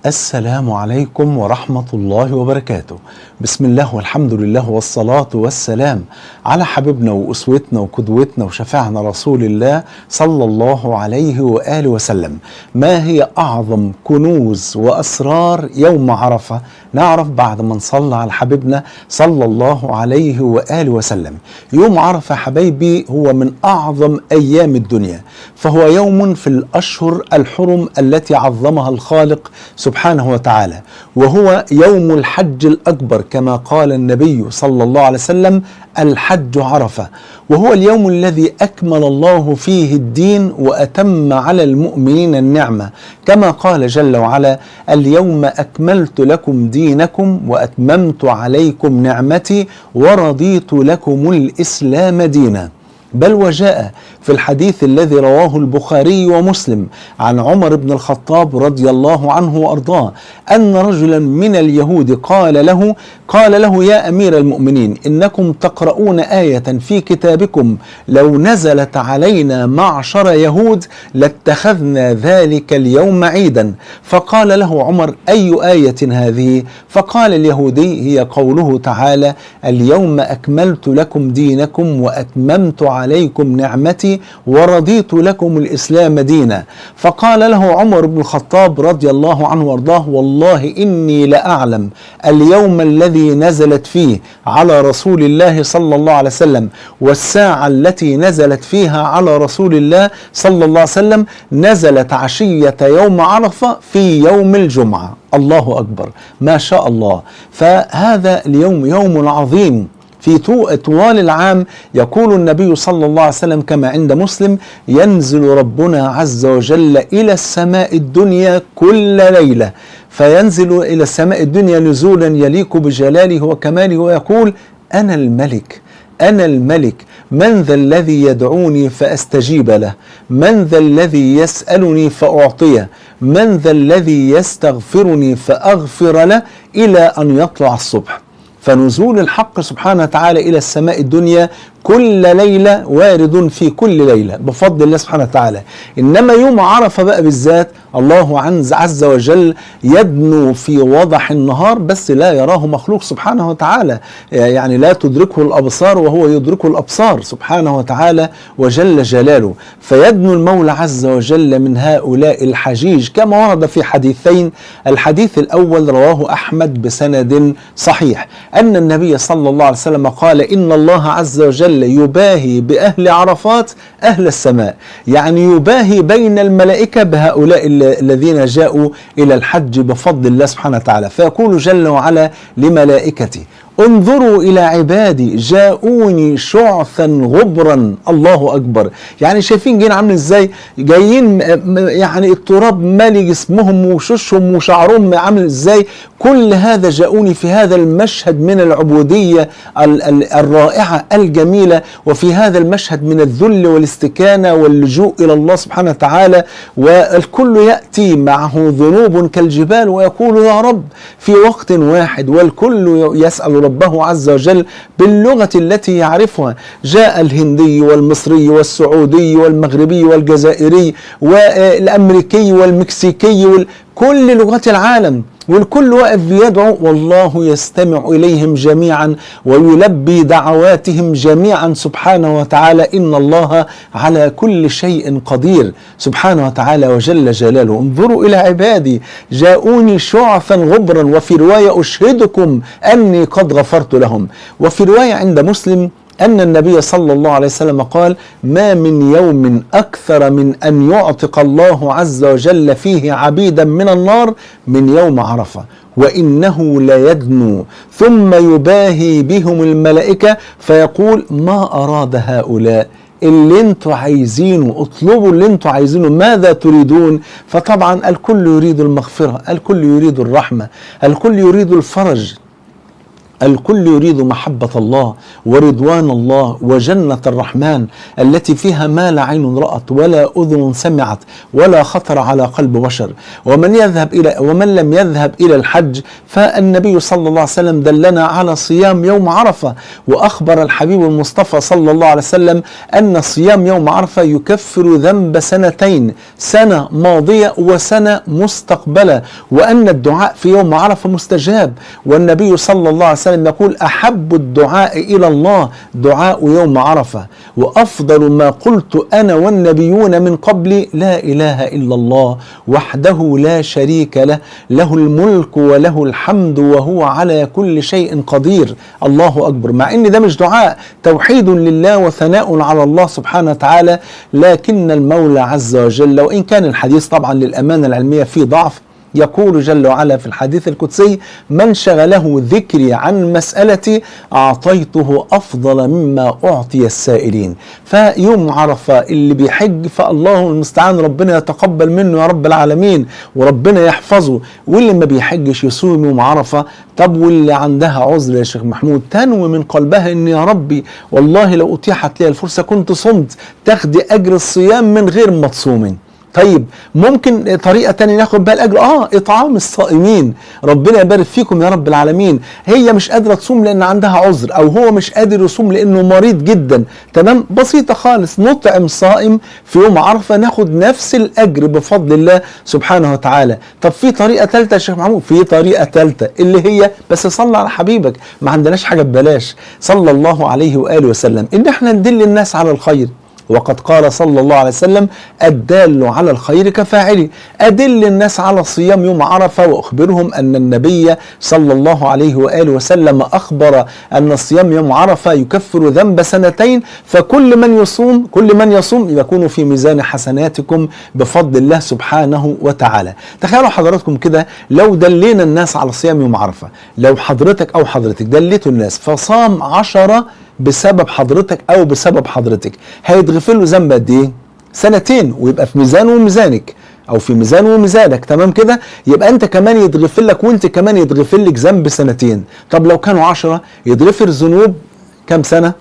السلام عليكم ورحمة الله وبركاته. بسم الله والحمد لله والصلاة والسلام على حبيبنا وأسوتنا وقدوتنا وشفاعنا رسول الله صلى الله عليه وآله وسلم. ما هي أعظم كنوز وأسرار يوم عرفة؟ نعرف بعد ما نصلى على حبيبنا صلى الله عليه وآله وسلم. يوم عرفة حبايبي هو من أعظم أيام الدنيا، فهو يوم في الأشهر الحرم التي عظمها الخالق سبحانه وتعالى، وهو يوم الحج الأكبر كما قال النبي صلى الله عليه وسلم: الحج عرفة. وهو اليوم الذي أكمل الله فيه الدين وأتم على المؤمنين النعمة، كما قال جل وعلا: اليوم أكملت لكم دينكم وأتممت عليكم نعمتي ورضيت لكم الإسلام دينا. بل وجاء في الحديث الذي رواه البخاري ومسلم عن عمر بن الخطاب رضي الله عنه وأرضاه أن رجلا من اليهود قال له: يا أمير المؤمنين، إنكم تقرؤون آية في كتابكم لو نزلت علينا معشر يهود لاتخذنا ذلك اليوم عيدا. فقال له عمر: أي آية هذه؟ فقال اليهودي: هي قوله تعالى: اليوم أكملت لكم دينكم وأتممت عليكم نعمتي ورضيت لكم الإسلام دينا. فقال له عمر بن الخطاب رضي الله عنه وارضاه: والله إني لأعلم اليوم الذي نزلت فيه على رسول الله صلى الله عليه وسلم والساعة التي نزلت فيها على رسول الله صلى الله عليه وسلم نزلت عشية يوم عرفة في يوم الجمعة. الله أكبر، ما شاء الله. فهذا اليوم يوم عظيم في طوال العام. يقول النبي صلى الله عليه وسلم كما عند مسلم: ينزل ربنا عز وجل إلى السماء الدنيا كل ليلة، فينزل إلى السماء الدنيا نزولا يليق بجلاله وكماله ويقول: أنا الملك، أنا الملك، من ذا الذي يدعوني فأستجيب له؟ من ذا الذي يسألني فأعطيه؟ من ذا الذي يستغفرني فأغفر له؟ إلى أن يطلع الصبح. فنزول الحق سبحانه وتعالى إلى السماء الدنيا كل ليلة وارد في كل ليلة بفضل الله سبحانه وتعالى. إنما يوم عرفة بقى بالذات الله عز وجل يدنو في وضح النهار، بس لا يراه مخلوق سبحانه وتعالى، يعني لا تدركه الأبصار وهو يدركه الأبصار سبحانه وتعالى وجل جلاله. فيدنو المولى عز وجل من هؤلاء الحجيج كما ورد في حديثين. الحديث الأول رواه أحمد بسند صحيح أن النبي صلى الله عليه وسلم قال: إن الله عز وجل يباهي بأهل عرفات أهل السماء، يعني يباهي بين الملائكة بهؤلاء الذين جاءوا إلى الحج بفضل الله سبحانه وتعالى. فيقول جل وعلا لملائكته: انظروا إلى عبادي جاءوني شعثا غبرا. الله أكبر، يعني شايفين جايين عامل ازاي؟ جايين يعني التراب مالي جسمهم وشوشهم وشعرهم عامل ازاي؟ كل هذا جاءوني في هذا المشهد من العبودية الرائعة الجميلة، وفي هذا المشهد من الذل والاستكانة واللجوء إلى الله سبحانه وتعالى، والكل يأتي معه ذنوب كالجبال ويقول: يا رب، في وقت واحد، والكل يسأل ربه عز وجل باللغة التي يعرفها. جاء الهندي والمصري والسعودي والمغربي والجزائري والأمريكي والمكسيكي كل لغات العالم، والكل واقف يدعو، والله يستمع إليهم جميعا ويلبي دعواتهم جميعا سبحانه وتعالى. إن الله على كل شيء قدير سبحانه وتعالى وجل جلاله. انظروا إلى عبادي جاءوني شعثا غبرا، وفي رواية: أشهدكم أني قد غفرت لهم. وفي رواية عند مسلم أن النبي صلى الله عليه وسلم قال: ما من يوم أكثر من أن يعتق الله عز وجل فيه عبيدا من النار من يوم عرفة، وإنه ليدنو ثم يباهي بهم الملائكة فيقول: ما أراد هؤلاء؟ اللي انتوا عايزينه، اطلبوا اللي انتوا عايزينه، ماذا تريدون؟ فطبعا الكل يريد المغفرة، الكل يريد الرحمة، الكل يريد الفرج، الكل يريد محبة الله ورضوان الله وجنة الرحمن التي فيها ما لا عين رأت ولا أذن سمعت ولا خطر على قلب بشر. ومن لم يذهب إلى الحج فالنبي صلى الله عليه وسلم دلنا على صيام يوم عرفة، وأخبر الحبيب المصطفى صلى الله عليه وسلم أن صيام يوم عرفة يكفر ذنب سنتين، سنة ماضية وسنة مستقبلة، وأن الدعاء في يوم عرفة مستجاب. والنبي صلى الله عليه وسلم يقول أحب الدعاء إلى الله دعاء يوم عرفة، وأفضل ما قلت أنا والنبيون من قبلي لا إله إلا الله وحده لا شريك له، له الملك وله الحمد وهو على كل شيء قدير. الله أكبر. مع إن ده مش دعاء، توحيد لله وثناء على الله سبحانه وتعالى، لكن المولى عز وجل، وإن كان الحديث طبعا للأمانة العلمية فيه ضعف، يقول جل وعلا في الحديث القدسي من شغله ذكري عن مسألتي أعطيته أفضل مما أعطي السائلين. فيوم عرفة اللي بيحج فالله المستعان، ربنا يتقبل منه يا رب العالمين وربنا يحفظه. واللي ما بيحجش يصوم يوم عرفة. طب واللي عندها عذر يا شيخ محمود تنوي من قلبها ان يا ربي والله لو أتيحت لي الفرصة كنت صمت، تاخدي أجر الصيام من غير ما تصومي. طيب ممكن طريقة تانية ناخد بها الأجر، إطعام الصائمين، ربنا يبارك فيكم يا رب العالمين. هي مش قادرة تصوم لأن عندها عذر، أو هو مش قادر يصوم لأنه مريض جدا، تمام، بسيطة خالص، نطعم صائم في يوم عرفة ناخد نفس الأجر بفضل الله سبحانه وتعالى. طب في طريقة ثالثة يا شيخ محمود؟ في طريقة ثالثة اللي هي بس صلى على حبيبك، ما عندناش حاجة ببلاش، صلى الله عليه وآله وسلم، إن احنا ندل الناس على الخير. وقد قال صلى الله عليه وسلم الدال على الخير كفاعله. أدل الناس على صيام يوم عرفة وأخبرهم أن النبي صلى الله عليه وآله وسلم أخبر أن صيام يوم عرفة يكفر ذنب سنتين، فكل من يصوم يكون في ميزان حسناتكم بفضل الله سبحانه وتعالى. تخيلوا حضراتكم كده لو دلينا الناس على صيام يوم عرفة، لو حضرتك أو حضرتك دليتوا الناس فصام 10 بسبب حضرتك أو بسبب حضرتك، هيتغفر له ذنب قد إيه؟ سنتين، ويبقى في ميزانه وميزانك، أو في ميزانه وميزانك، تمام كده؟ يبقى أنت كمان يتغفر لك وأنت كمان يتغفر لك ذنب سنتين. طب لو كانوا 10 يتغفر ذنوب كم سنة؟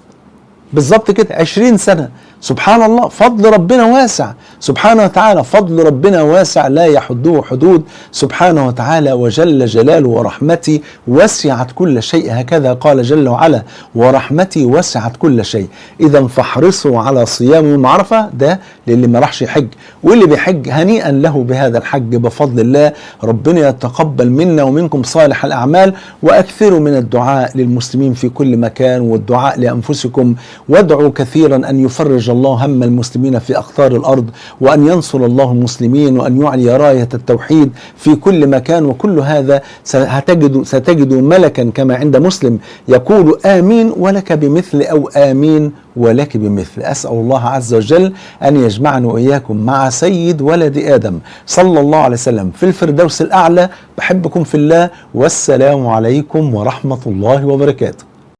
بالظبط كده 20 سنة. سبحان الله، فضل ربنا واسع سبحانه وتعالى، فضل ربنا واسع لا يحده حدود سبحانه وتعالى وجل جلاله. ورحمتي وسعت كل شيء، هكذا قال جل وعلا ورحمتي وسعت كل شيء. إذا فاحرصوا على صيام يوم عرفة، ده للي ما راحش يحج، واللي بيحج هنيئا له بهذا الحج بفضل الله. ربنا يتقبل منا ومنكم صالح الأعمال، وأكثروا من الدعاء للمسلمين في كل مكان والدعاء لأنفسكم، وادعوا كثيرا أن يفرج الله هم المسلمين في أقطار الأرض، وأن ينصر الله المسلمين، وأن يعلي راية التوحيد في كل مكان. وكل هذا ستجد ملكا كما عند مسلم يقول آمين ولك بمثل، أو آمين ولك بمثل. أسأل الله عز وجل أن يجمعنا وإياكم مع سيد ولد آدم صلى الله عليه وسلم في الفردوس الأعلى. بحبكم في الله، والسلام عليكم ورحمة الله وبركاته.